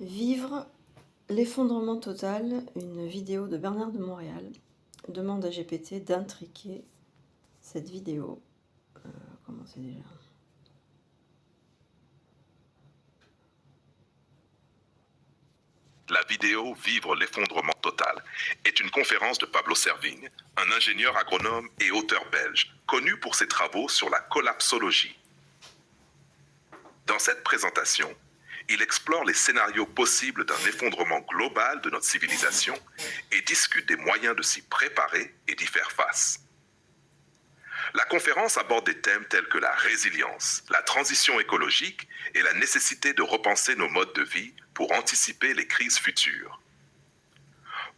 Vivre l'effondrement total, une vidéo de Bernard de Montréal demande à GPT d'intriquer cette vidéo. Comment c'est déjà? La vidéo Vivre l'effondrement total est une conférence de Pablo Servigne, un ingénieur agronome et auteur belge, connu pour ses travaux sur la collapsologie. Dans cette présentation, il explore les scénarios possibles d'un effondrement global de notre civilisation et discute des moyens de s'y préparer et d'y faire face. La conférence aborde des thèmes tels que la résilience, la transition écologique et la nécessité de repenser nos modes de vie pour anticiper les crises futures.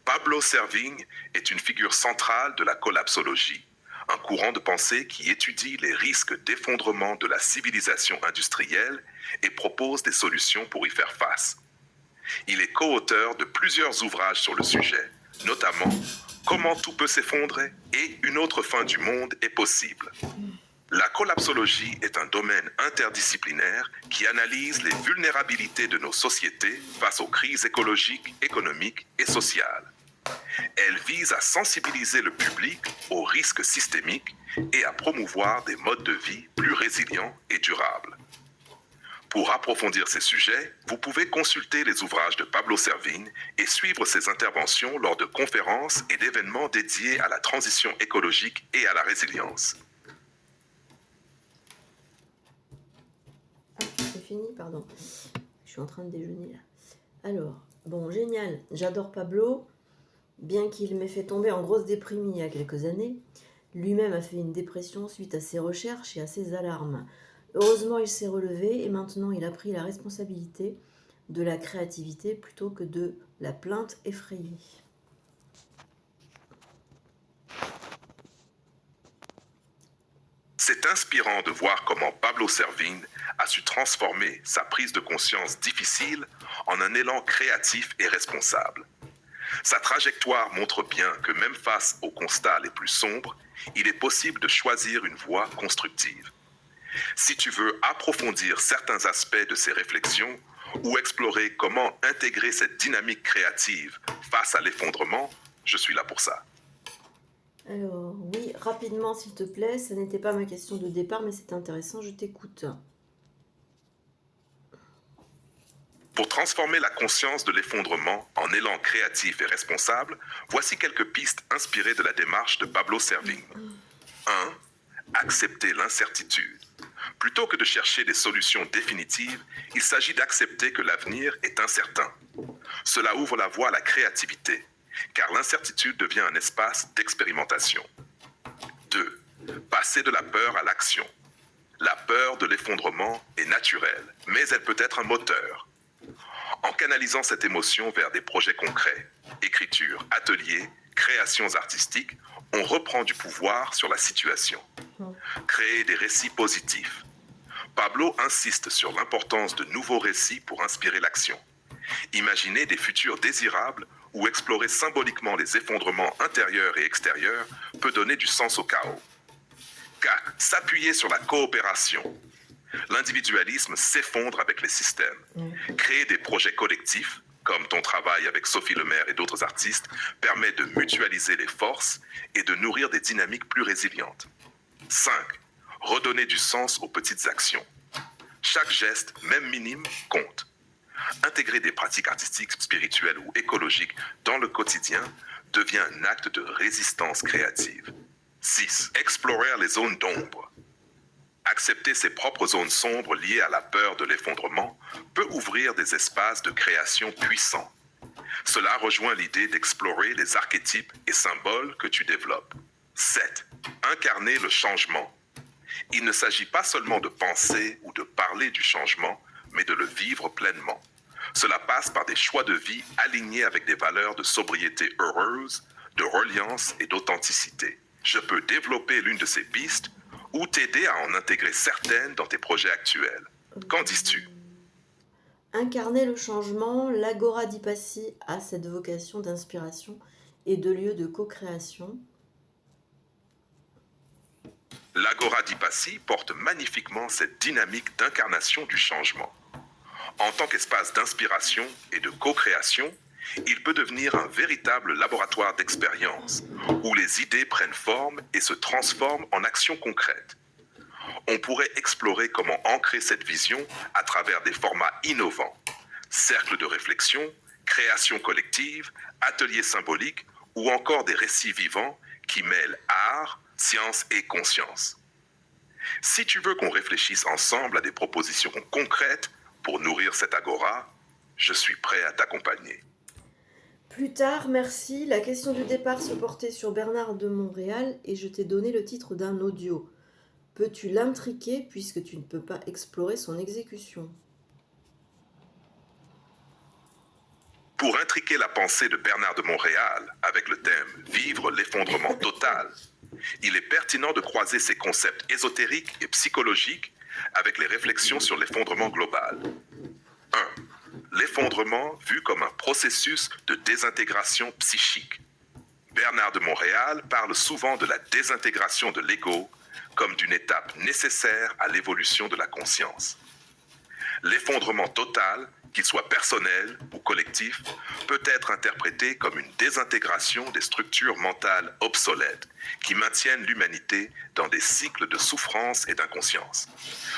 Pablo Servigne est une figure centrale de la collapsologie, un courant de pensée qui étudie les risques d'effondrement de la civilisation industrielle et propose des solutions pour y faire face. Il est co-auteur de plusieurs ouvrages sur le sujet, notamment Comment tout peut s'effondrer et Une autre fin du monde est possible. La collapsologie est un domaine interdisciplinaire qui analyse les vulnérabilités de nos sociétés face aux crises écologiques, économiques et sociales. Elle vise à sensibiliser le public aux risques systémiques et à promouvoir des modes de vie plus résilients et durables. Pour approfondir ces sujets, vous pouvez consulter les ouvrages de Pablo Servigne et suivre ses interventions lors de conférences et d'événements dédiés à la transition écologique et à la résilience. C'est fini, pardon. Je suis en train de déjeuner là. Alors, bon, génial. J'adore Pablo, bien qu'il m'ait fait tomber en grosse déprime il y a quelques années. Lui-même a fait une dépression suite à ses recherches et à ses alarmes. Heureusement, il s'est relevé et maintenant il a pris la responsabilité de la créativité plutôt que de la plainte effrayée. C'est inspirant de voir comment Pablo Servigne a su transformer sa prise de conscience difficile en un élan créatif et responsable. Sa trajectoire montre bien que même face aux constats les plus sombres, il est possible de choisir une voie constructive. Si tu veux approfondir certains aspects de ces réflexions ou explorer comment intégrer cette dynamique créative face à l'effondrement, je suis là pour ça. Alors, oui, rapidement s'il te plaît, ça n'était pas ma question de départ, mais c'est intéressant, je t'écoute. Pour transformer la conscience de l'effondrement en élan créatif et responsable, voici quelques pistes inspirées de la démarche de Pablo Servigne. 1. Accepter l'incertitude. Plutôt que de chercher des solutions définitives, il s'agit d'accepter que l'avenir est incertain. Cela ouvre la voie à la créativité, car l'incertitude devient un espace d'expérimentation. 2. Passer de la peur à l'action. La peur de l'effondrement est naturelle, mais elle peut être un moteur. En canalisant cette émotion vers des projets concrets, écriture, ateliers, créations artistiques, on reprend du pouvoir sur la situation. Créer des récits positifs. Pablo insiste sur l'importance de nouveaux récits pour inspirer l'action. Imaginer des futurs désirables ou explorer symboliquement les effondrements intérieurs et extérieurs peut donner du sens au chaos. 4. S'appuyer sur la coopération. L'individualisme s'effondre avec les systèmes. Créer des projets collectifs, comme ton travail avec Sophie Lemaire et d'autres artistes, permet de mutualiser les forces et de nourrir des dynamiques plus résilientes. 5. Redonner du sens aux petites actions. Chaque geste, même minime, compte. Intégrer des pratiques artistiques, spirituelles ou écologiques dans le quotidien devient un acte de résistance créative. 6. Explorer les zones d'ombre. Accepter ses propres zones sombres liées à la peur de l'effondrement peut ouvrir des espaces de création puissants. Cela rejoint l'idée d'explorer les archétypes et symboles que tu développes. 7. Incarner le changement. Il ne s'agit pas seulement de penser ou de parler du changement, mais de le vivre pleinement. Cela passe par des choix de vie alignés avec des valeurs de sobriété heureuse, de reliance et d'authenticité. Je peux développer l'une de ces pistes ou t'aider à en intégrer certaines dans tes projets actuels. Qu'en dis-tu? Incarner le changement, l'Agora di Passi a cette vocation d'inspiration et de lieu de co-création. L'Agora di Passi porte magnifiquement cette dynamique d'incarnation du changement. En tant qu'espace d'inspiration et de co-création, il peut devenir un véritable laboratoire d'expérience, où les idées prennent forme et se transforment en actions concrètes. On pourrait explorer comment ancrer cette vision à travers des formats innovants, cercles de réflexion, création collective, ateliers symboliques ou encore des récits vivants qui mêlent art, science et conscience. Si tu veux qu'on réfléchisse ensemble à des propositions concrètes pour nourrir cette agora, je suis prêt à t'accompagner. Plus tard, merci, la question du départ se portait sur Bernard de Montréal et je t'ai donné le titre d'un audio. Peux-tu l'intriquer puisque tu ne peux pas explorer son exécution? Pour intriquer la pensée de Bernard de Montréal avec le thème Vivre l'effondrement total, il est pertinent de croiser ces concepts ésotériques et psychologiques avec les réflexions sur l'effondrement global. 1. L'effondrement vu comme un processus de désintégration psychique. Bernard de Montréal parle souvent de la désintégration de l'ego comme d'une étape nécessaire à l'évolution de la conscience. L'effondrement total, qu'il soit personnel ou collectif, peut être interprété comme une désintégration des structures mentales obsolètes qui maintiennent l'humanité dans des cycles de souffrance et d'inconscience.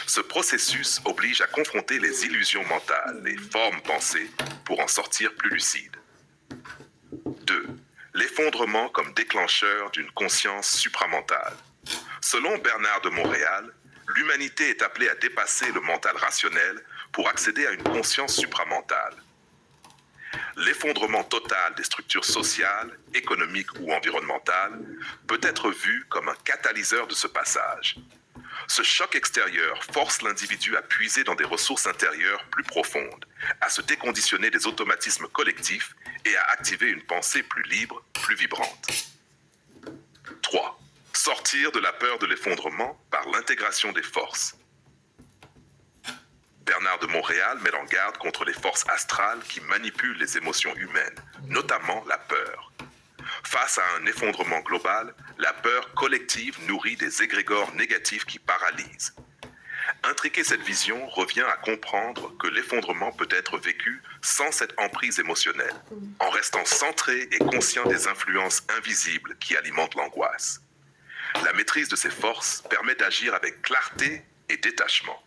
Ce processus oblige à confronter les illusions mentales, les formes pensées, pour en sortir plus lucide. 2. L'effondrement comme déclencheur d'une conscience supramentale. Selon Bernard de Montréal, l'humanité est appelée à dépasser le mental rationnel pour accéder à une conscience supramentale. L'effondrement total des structures sociales, économiques ou environnementales peut être vu comme un catalyseur de ce passage. Ce choc extérieur force l'individu à puiser dans des ressources intérieures plus profondes, à se déconditionner des automatismes collectifs et à activer une pensée plus libre, plus vibrante. 3. Sortir de la peur de l'effondrement par l'intégration des forces. Bernard de Montréal met en garde contre les forces astrales qui manipulent les émotions humaines, notamment la peur. Face à un effondrement global, la peur collective nourrit des égrégores négatifs qui paralysent. Intriquer cette vision revient à comprendre que l'effondrement peut être vécu sans cette emprise émotionnelle, en restant centré et conscient des influences invisibles qui alimentent l'angoisse. La maîtrise de ces forces permet d'agir avec clarté et détachement.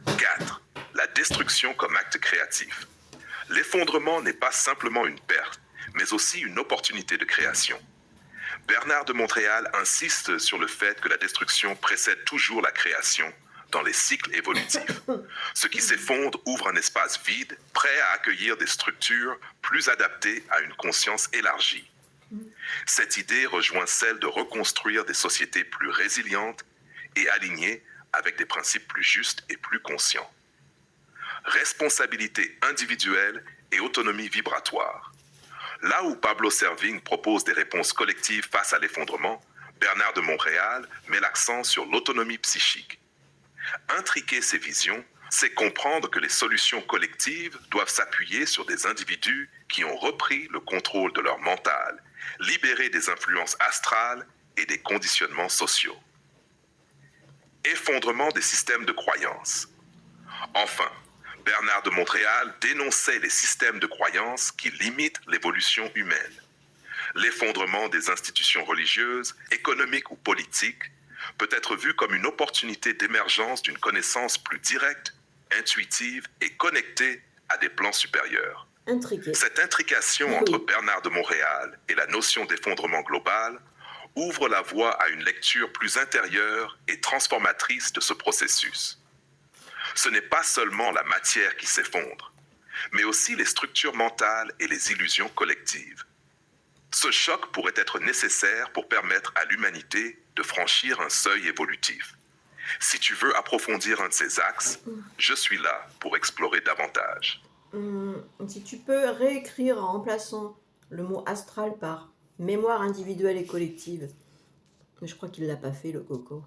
4. La destruction comme acte créatif. L'effondrement n'est pas simplement une perte, mais aussi une opportunité de création. Bernard de Montréal insiste sur le fait que la destruction précède toujours la création dans les cycles évolutifs. Ce qui s'effondre ouvre un espace vide, prêt à accueillir des structures plus adaptées à une conscience élargie. Cette idée rejoint celle de reconstruire des sociétés plus résilientes et alignées avec des principes plus justes et plus conscients. Responsabilité individuelle et autonomie vibratoire. Là où Pablo Servigne propose des réponses collectives face à l'effondrement, Bernard de Montréal met l'accent sur l'autonomie psychique. Intriquer ces visions, c'est comprendre que les solutions collectives doivent s'appuyer sur des individus qui ont repris le contrôle de leur mental, libérés des influences astrales et des conditionnements sociaux. Effondrement des systèmes de croyances. Enfin, Bernard de Montréal dénonçait les systèmes de croyances qui limitent l'évolution humaine. L'effondrement des institutions religieuses, économiques ou politiques peut être vu comme une opportunité d'émergence d'une connaissance plus directe, intuitive et connectée à des plans supérieurs. Intriqué. Cette intrication entre Bernard de Montréal et la notion d'effondrement global ouvre la voie à une lecture plus intérieure et transformatrice de ce processus. Ce n'est pas seulement la matière qui s'effondre, mais aussi les structures mentales et les illusions collectives. Ce choc pourrait être nécessaire pour permettre à l'humanité de franchir un seuil évolutif. Si tu veux approfondir un de ces axes, je suis là pour explorer davantage. Si tu peux réécrire en remplaçant le mot astral par mémoire individuelle et collective. Mais je crois qu'il ne l'a pas fait, le coco.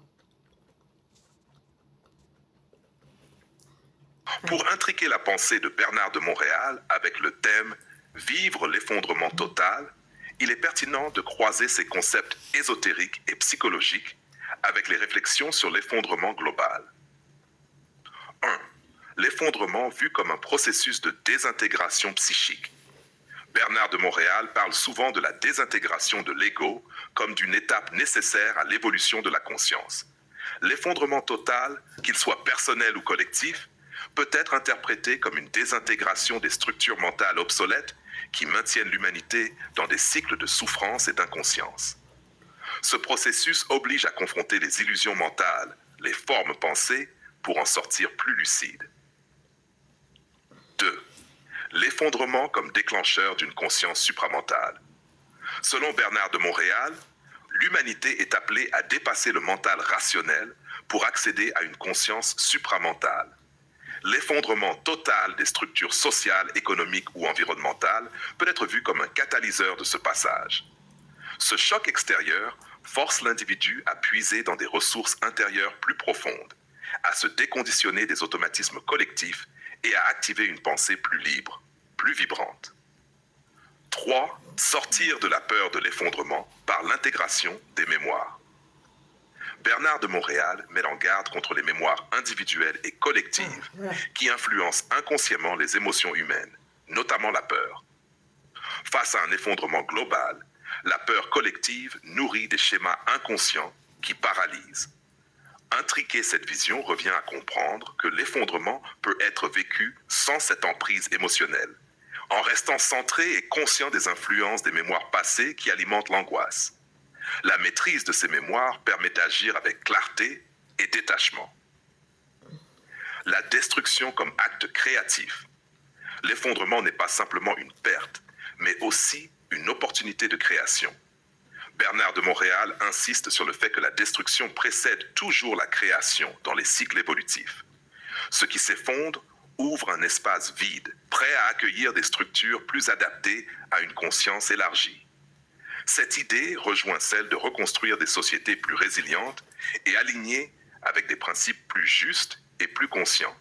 Pour intriquer la pensée de Bernard de Montréal avec le thème « Vivre l'effondrement total », il est pertinent de croiser ces concepts ésotériques et psychologiques avec les réflexions sur l'effondrement global. 1. L'effondrement l'effondrement vu comme un processus de désintégration psychique. Bernard de Montréal parle souvent de la désintégration de l'ego comme d'une étape nécessaire à l'évolution de la conscience. L'effondrement total, qu'il soit personnel ou collectif, peut être interprété comme une désintégration des structures mentales obsolètes qui maintiennent l'humanité dans des cycles de souffrance et d'inconscience. Ce processus oblige à confronter les illusions mentales, les formes pensées, pour en sortir plus lucide. 2. L'effondrement comme déclencheur d'une conscience supramentale. Selon Bernard de Montréal, l'humanité est appelée à dépasser le mental rationnel pour accéder à une conscience supramentale. L'effondrement total des structures sociales, économiques ou environnementales peut être vu comme un catalyseur de ce passage. Ce choc extérieur force l'individu à puiser dans des ressources intérieures plus profondes, à se déconditionner des automatismes collectifs et à activer une pensée plus libre, plus vibrante. 3. Sortir de la peur de l'effondrement par l'intégration des mémoires. Bernard de Montréal met en garde contre les mémoires individuelles et collectives qui influencent inconsciemment les émotions humaines, notamment la peur. Face à un effondrement global, la peur collective nourrit des schémas inconscients qui paralysent. Intriquer cette vision revient à comprendre que l'effondrement peut être vécu sans cette emprise émotionnelle, en restant centré et conscient des influences des mémoires passées qui alimentent l'angoisse. La maîtrise de ces mémoires permet d'agir avec clarté et détachement. La destruction comme acte créatif. L'effondrement n'est pas simplement une perte, mais aussi une opportunité de création. Bernard de Montréal insiste sur le fait que la destruction précède toujours la création dans les cycles évolutifs. Ce qui s'effondre ouvre un espace vide, prêt à accueillir des structures plus adaptées à une conscience élargie. Cette idée rejoint celle de reconstruire des sociétés plus résilientes et alignées avec des principes plus justes et plus conscients.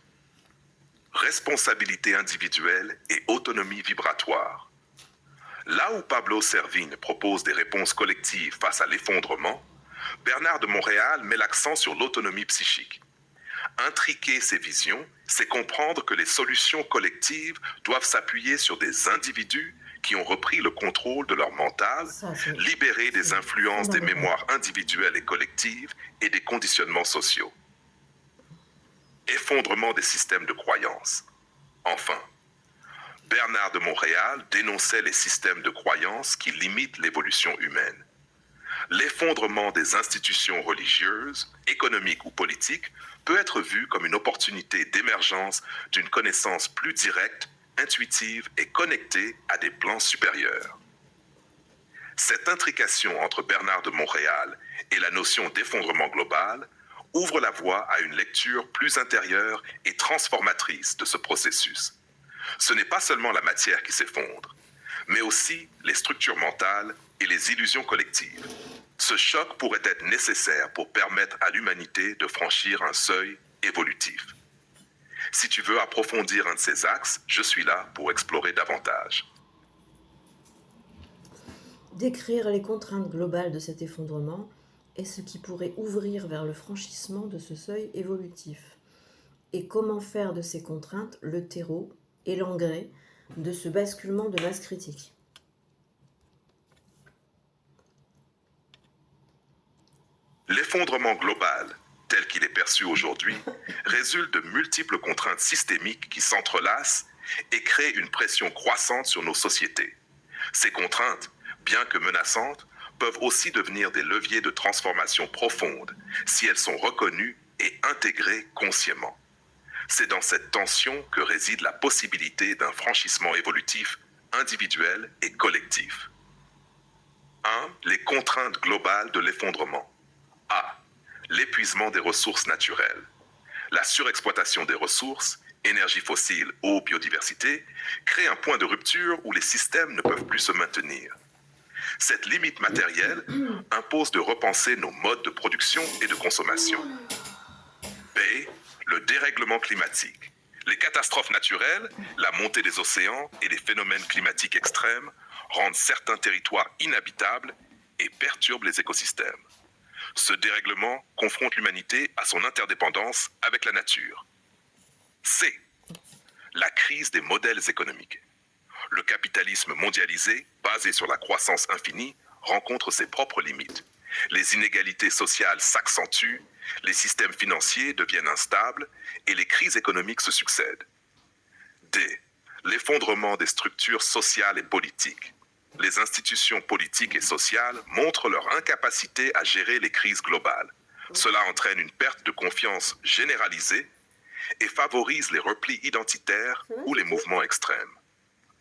Responsabilité individuelle et autonomie vibratoire. Là où Pablo Servigne propose des réponses collectives face à l'effondrement, Bernard de Montréal met l'accent sur l'autonomie psychique. Intriquer ces visions, c'est comprendre que les solutions collectives doivent s'appuyer sur des individus qui ont repris le contrôle de leur mental, libérés des influences des mémoires individuelles et collectives et des conditionnements sociaux. Effondrement des systèmes de croyances. Enfin, Bernard de Montréal dénonçait les systèmes de croyances qui limitent l'évolution humaine. L'effondrement des institutions religieuses, économiques ou politiques peut être vu comme une opportunité d'émergence d'une connaissance plus directe, intuitive et connectée à des plans supérieurs. Cette intrication entre Bernard de Montréal et la notion d'effondrement global ouvre la voie à une lecture plus intérieure et transformatrice de ce processus. Ce n'est pas seulement la matière qui s'effondre, mais aussi les structures mentales et les illusions collectives. Ce choc pourrait être nécessaire pour permettre à l'humanité de franchir un seuil évolutif. Si tu veux approfondir un de ces axes, je suis là pour explorer davantage. Décrire les contraintes globales de cet effondrement est ce qui pourrait ouvrir vers le franchissement de ce seuil évolutif. Et comment faire de ces contraintes le terreau et l'engrais de ce basculement de masse critique. L'effondrement global, tel qu'il est perçu aujourd'hui, résulte de multiples contraintes systémiques qui s'entrelacent et créent une pression croissante sur nos sociétés. Ces contraintes, bien que menaçantes, peuvent aussi devenir des leviers de transformation profonde si elles sont reconnues et intégrées consciemment. C'est dans cette tension que réside la possibilité d'un franchissement évolutif individuel et collectif. 1. Les contraintes globales de l'effondrement. A. L'épuisement des ressources naturelles. La surexploitation des ressources, énergie fossile, eau, biodiversité, crée un point de rupture où les systèmes ne peuvent plus se maintenir. Cette limite matérielle impose de repenser nos modes de production et de consommation. B. Le dérèglement climatique. Les catastrophes naturelles, la montée des océans et les phénomènes climatiques extrêmes rendent certains territoires inhabitables et perturbent les écosystèmes. Ce dérèglement confronte l'humanité à son interdépendance avec la nature. C. La crise des modèles économiques. Le capitalisme mondialisé, basé sur la croissance infinie, rencontre ses propres limites. Les inégalités sociales s'accentuent, les systèmes financiers deviennent instables et les crises économiques se succèdent. D. L'effondrement des structures sociales et politiques. Les institutions politiques et sociales montrent leur incapacité à gérer les crises globales. Cela entraîne une perte de confiance généralisée et favorise les replis identitaires ou les mouvements extrêmes.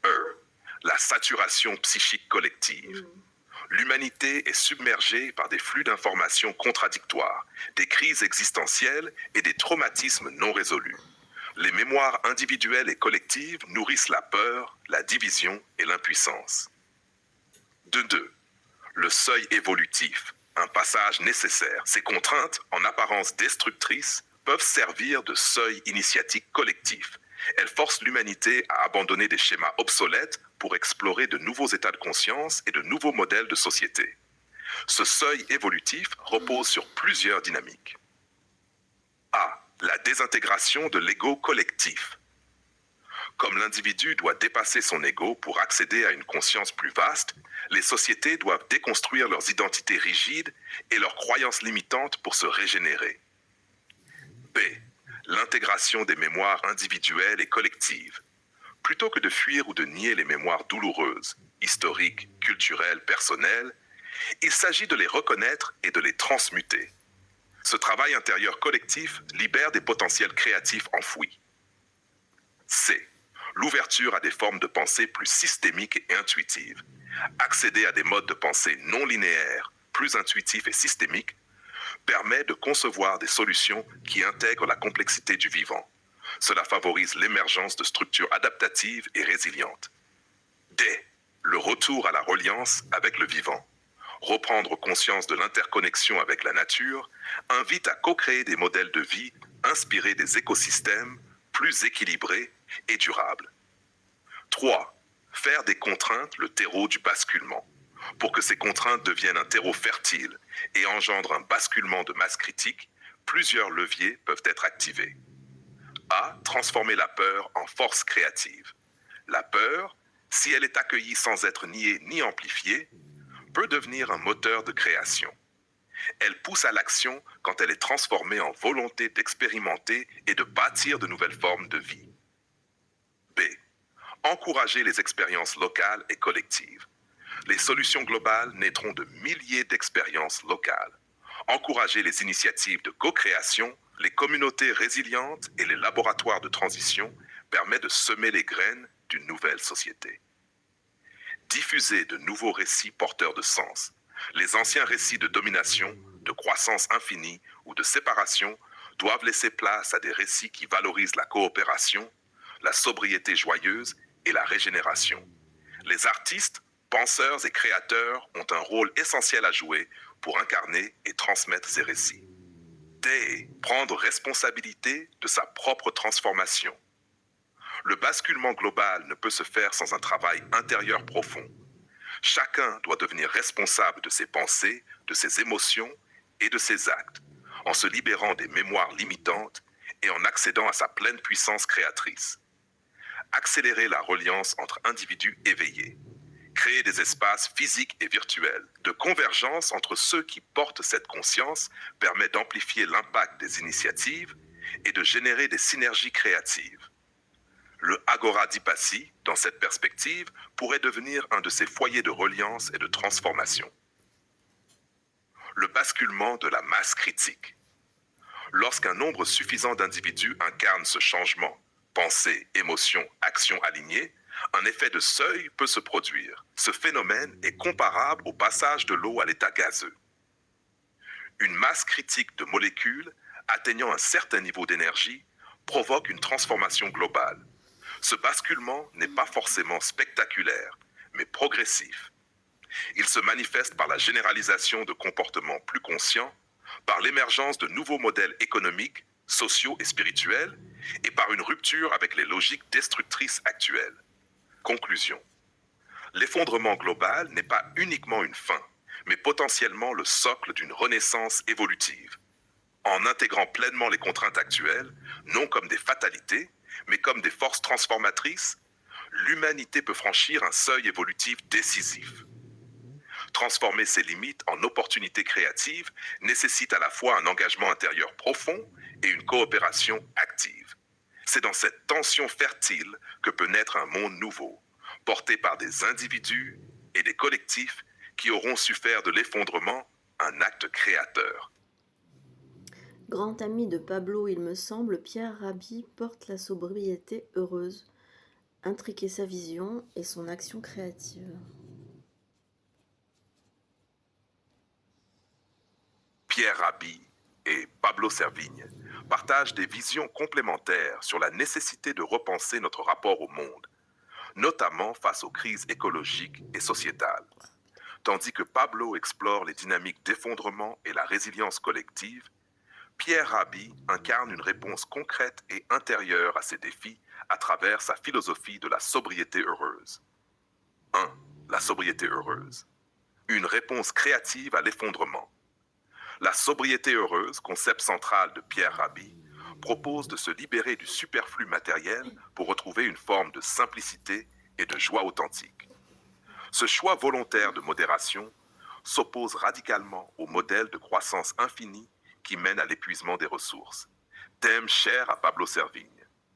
E. La saturation psychique collective. L'humanité est submergée par des flux d'informations contradictoires, des crises existentielles et des traumatismes non résolus. Les mémoires individuelles et collectives nourrissent la peur, la division et l'impuissance. 2. Le seuil évolutif, un passage nécessaire. Ces contraintes, en apparence destructrices, peuvent servir de seuil initiatique collectif. Elles forcent l'humanité à abandonner des schémas obsolètes pour explorer de nouveaux états de conscience et de nouveaux modèles de société. Ce seuil évolutif repose sur plusieurs dynamiques. A. La désintégration de l'ego collectif. Comme l'individu doit dépasser son ego pour accéder à une conscience plus vaste, les sociétés doivent déconstruire leurs identités rigides et leurs croyances limitantes pour se régénérer. B. L'intégration des mémoires individuelles et collectives. Plutôt que de fuir ou de nier les mémoires douloureuses, historiques, culturelles, personnelles, il s'agit de les reconnaître et de les transmuter. Ce travail intérieur collectif libère des potentiels créatifs enfouis. C. L'ouverture à des formes de pensée plus systémiques et intuitives. Accéder à des modes de pensée non linéaires, plus intuitifs et systémiques, permet de concevoir des solutions qui intègrent la complexité du vivant. Cela favorise l'émergence de structures adaptatives et résilientes. D. Le retour à la reliance avec le vivant. Reprendre conscience de l'interconnexion avec la nature invite à co-créer des modèles de vie inspirés des écosystèmes plus équilibrés et durables. 3. Faire des contraintes le terreau du basculement. Pour que ces contraintes deviennent un terreau fertile et engendrent un basculement de masse critique, plusieurs leviers peuvent être activés. A. Transformer la peur en force créative. La peur, si elle est accueillie sans être niée ni amplifiée, peut devenir un moteur de création. Elle pousse à l'action quand elle est transformée en volonté d'expérimenter et de bâtir de nouvelles formes de vie. B. Encourager les expériences locales et collectives. Les solutions globales naîtront de milliers d'expériences locales. Encourager les initiatives de co-création, les communautés résilientes et les laboratoires de transition permet de semer les graines d'une nouvelle société. Diffuser de nouveaux récits porteurs de sens. Les anciens récits de domination, de croissance infinie ou de séparation doivent laisser place à des récits qui valorisent la coopération, la sobriété joyeuse et la régénération. Les artistes, penseurs et créateurs ont un rôle essentiel à jouer pour incarner et transmettre ces récits. D. Prendre responsabilité de sa propre transformation. Le basculement global ne peut se faire sans un travail intérieur profond. Chacun doit devenir responsable de ses pensées, de ses émotions et de ses actes, en se libérant des mémoires limitantes et en accédant à sa pleine puissance créatrice. Accélérer la reliance entre individus éveillés. Créer des espaces physiques et virtuels de convergence entre ceux qui portent cette conscience permet d'amplifier l'impact des initiatives et de générer des synergies créatives. Le Agora Dipassi, dans cette perspective, pourrait devenir un de ces foyers de reliance et de transformation. Le basculement de la masse critique. Lorsqu'un nombre suffisant d'individus incarne ce changement, pensée, émotion, action alignée, un effet de seuil peut se produire. Ce phénomène est comparable au passage de l'eau à l'état gazeux. Une masse critique de molécules atteignant un certain niveau d'énergie provoque une transformation globale. Ce basculement n'est pas forcément spectaculaire, mais progressif. Il se manifeste par la généralisation de comportements plus conscients, par l'émergence de nouveaux modèles économiques, sociaux et spirituels, et par une rupture avec les logiques destructrices actuelles. Conclusion. L'effondrement global n'est pas uniquement une fin, mais potentiellement le socle d'une renaissance évolutive. En intégrant pleinement les contraintes actuelles, non comme des fatalités, mais comme des forces transformatrices, l'humanité peut franchir un seuil évolutif décisif. Transformer ses limites en opportunités créatives nécessite à la fois un engagement intérieur profond et une coopération active. C'est dans cette tension fertile que peut naître un monde nouveau, porté par des individus et des collectifs qui auront su faire de l'effondrement un acte créateur. Grand ami de Pablo, il me semble, Pierre Rabhi porte la sobriété heureuse, intriquer sa vision et son action créative. Pierre Rabhi et Pablo Servigne partagent des visions complémentaires sur la nécessité de repenser notre rapport au monde, notamment face aux crises écologiques et sociétales. Tandis que Pablo explore les dynamiques d'effondrement et la résilience collective, Pierre Rabhi incarne une réponse concrète et intérieure à ces défis à travers sa philosophie de la sobriété heureuse. 1. La sobriété heureuse. Une réponse créative à l'effondrement. La sobriété heureuse, concept central de Pierre Rabhi, propose de se libérer du superflu matériel pour retrouver une forme de simplicité et de joie authentique. Ce choix volontaire de modération s'oppose radicalement au modèle de croissance infinie qui mène à l'épuisement des ressources, thème cher à Pablo Servigne.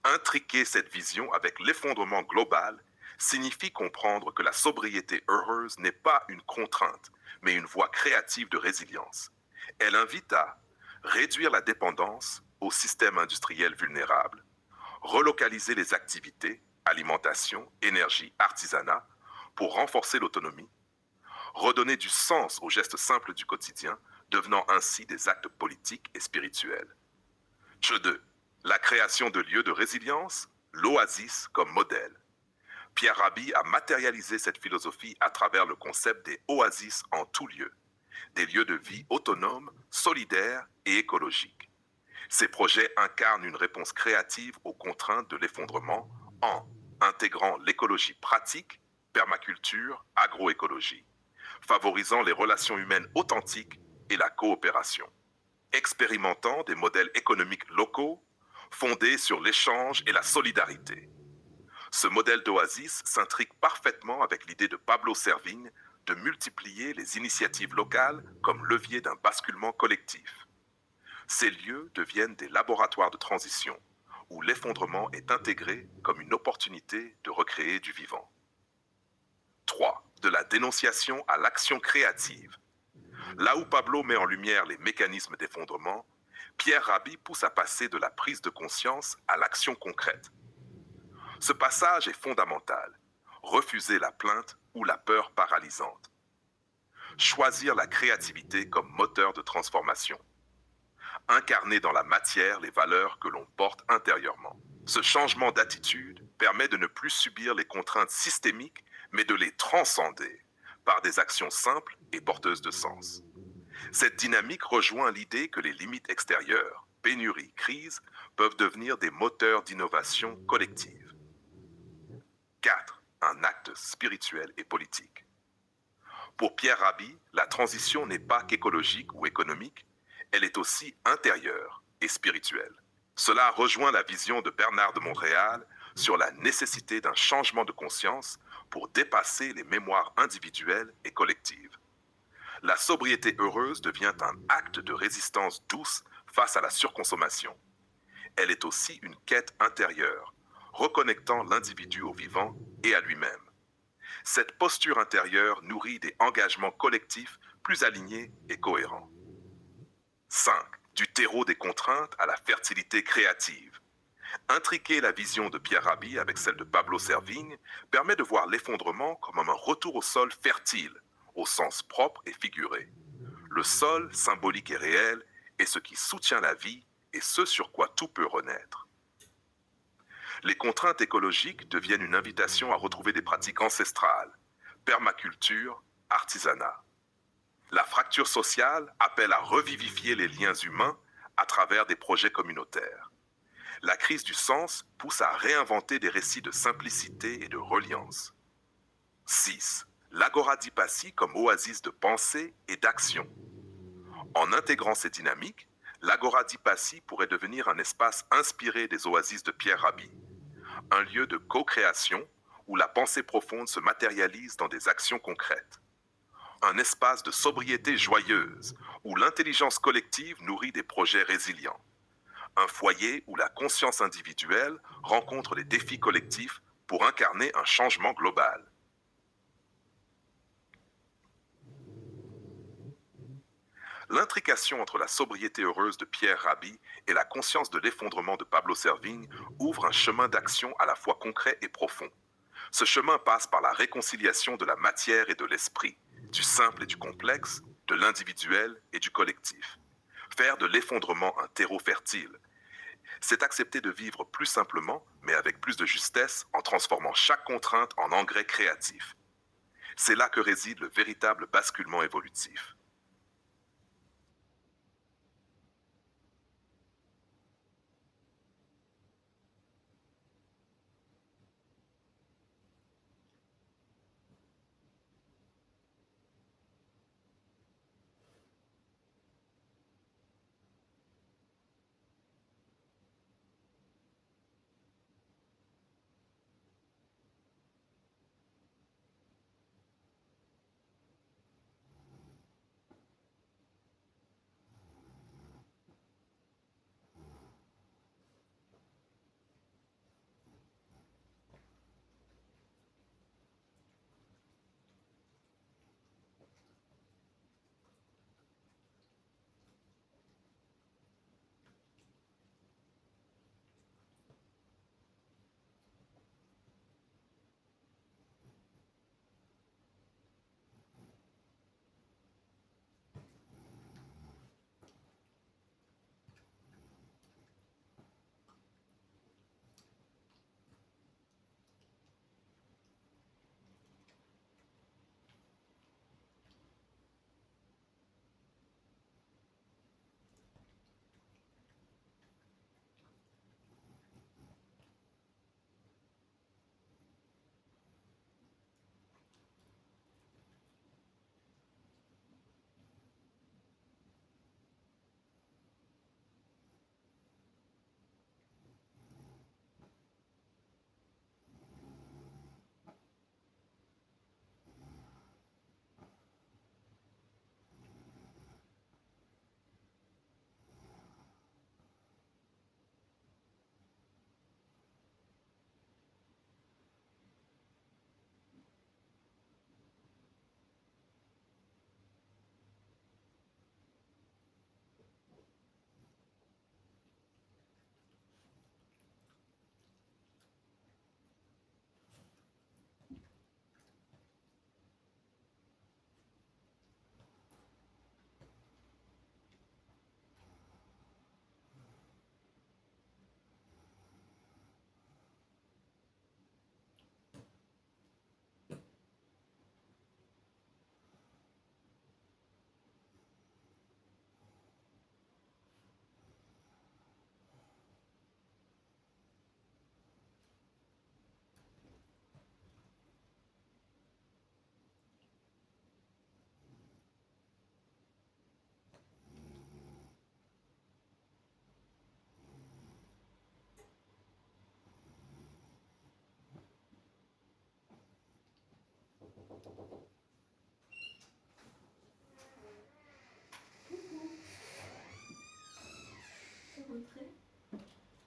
Intriquer cette vision avec l'effondrement global signifie comprendre que la sobriété heureuse n'est pas une contrainte, mais une voie créative de résilience. Elle invite à réduire la dépendance au système industriel vulnérable, relocaliser les activités, alimentation, énergie, artisanat, pour renforcer l'autonomie, redonner du sens aux gestes simples du quotidien, devenant ainsi des actes politiques et spirituels. 2. La création de lieux de résilience, l'oasis comme modèle. Pierre Rabhi a matérialisé cette philosophie à travers le concept des oasis en tout lieu, des lieux de vie autonomes, solidaires et écologiques. Ces projets incarnent une réponse créative aux contraintes de l'effondrement en intégrant l'écologie pratique, permaculture, agroécologie, favorisant les relations humaines authentiques et la coopération, expérimentant des modèles économiques locaux fondés sur l'échange et la solidarité. Ce modèle d'oasis s'intrigue parfaitement avec l'idée de Pablo Servigne de multiplier les initiatives locales comme levier d'un basculement collectif. Ces lieux deviennent des laboratoires de transition, où l'effondrement est intégré comme une opportunité de recréer du vivant. 3. De la dénonciation à l'action créative. Là où Pablo met en lumière les mécanismes d'effondrement, Pierre Rabhi pousse à passer de la prise de conscience à l'action concrète. Ce passage est fondamental. Refuser la plainte ou la peur paralysante. Choisir la créativité comme moteur de transformation. Incarner dans la matière les valeurs que l'on porte intérieurement. Ce changement d'attitude permet de ne plus subir les contraintes systémiques, mais de les transcender par des actions simples et porteuses de sens. Cette dynamique rejoint l'idée que les limites extérieures, pénuries, crises, peuvent devenir des moteurs d'innovation collective. 4. Un acte spirituel et politique. Pour Pierre Rabhi, la transition n'est pas qu'écologique ou économique, elle est aussi intérieure et spirituelle. Cela rejoint la vision de Bernard de Montréal sur la nécessité d'un changement de conscience pour dépasser les mémoires individuelles et collectives. La sobriété heureuse devient un acte de résistance douce face à la surconsommation. Elle est aussi une quête intérieure, reconnectant l'individu au vivant et à lui-même. Cette posture intérieure nourrit des engagements collectifs plus alignés et cohérents. 5. Du terreau des contraintes à la fertilité créative. Intriquer la vision de Pierre Rabhi avec celle de Pablo Servigne permet de voir l'effondrement comme un retour au sol fertile, au sens propre et figuré. Le sol, symbolique et réel, est ce qui soutient la vie et ce sur quoi tout peut renaître. Les contraintes écologiques deviennent une invitation à retrouver des pratiques ancestrales, permaculture, artisanat. La fracture sociale appelle à revivifier les liens humains à travers des projets communautaires. La crise du sens pousse à réinventer des récits de simplicité et de reliance. 6. L'Agora di Passi comme oasis de pensée et d'action. En intégrant ces dynamiques, l'Agora di Passi pourrait devenir un espace inspiré des oasis de Pierre Rabhi, un lieu de co-création où la pensée profonde se matérialise dans des actions concrètes. Un espace de sobriété joyeuse où l'intelligence collective nourrit des projets résilients. Un foyer où la conscience individuelle rencontre les défis collectifs pour incarner un changement global. L'intrication entre la sobriété heureuse de Pierre Rabhi et la conscience de l'effondrement de Pablo Servigne ouvre un chemin d'action à la fois concret et profond. Ce chemin passe par la réconciliation de la matière et de l'esprit, du simple et du complexe, de l'individuel et du collectif. Faire de l'effondrement un terreau fertile, c'est accepter de vivre plus simplement, mais avec plus de justesse, en transformant chaque contrainte en engrais créatif. C'est là que réside le véritable basculement évolutif.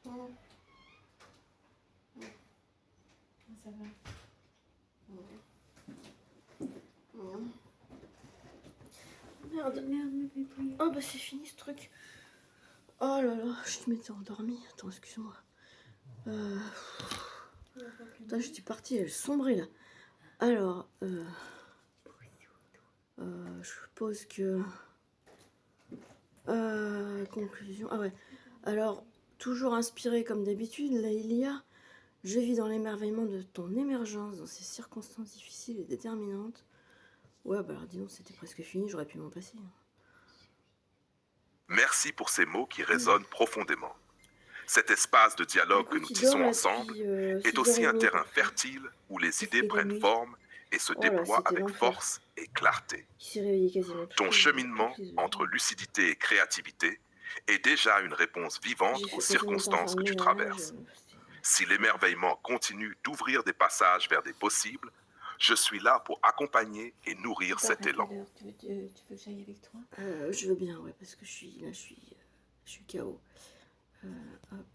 Ça va. Merde. Oh bah c'est fini ce truc. Oh là là, je m'étais endormie. Attends, excuse-moi. Putain, j'étais partie, elle sombrait là. Alors, je suppose que... conclusion. Ah ouais. Alors, toujours inspiré comme d'habitude, là il y a... Je vis dans l'émerveillement de ton émergence dans ces circonstances difficiles et déterminantes. Ouais, bah alors dis donc, c'était presque fini, j'aurais pu m'en passer. Merci pour ces mots qui résonnent profondément. Cet espace de dialogue que nous tissons ensemble est aussi un terrain fertile où les idées prennent forme et se déploient avec force et clarté. Ton cheminement entre lucidité et créativité est déjà une réponse vivante aux circonstances que tu traverses. Si l'émerveillement continue d'ouvrir des passages vers des possibles, je suis là pour accompagner et nourrir Tu cet pars à élan. quelle heure? Tu veux que j'aille avec toi? Je veux bien, ouais, parce que je suis KO. Hop.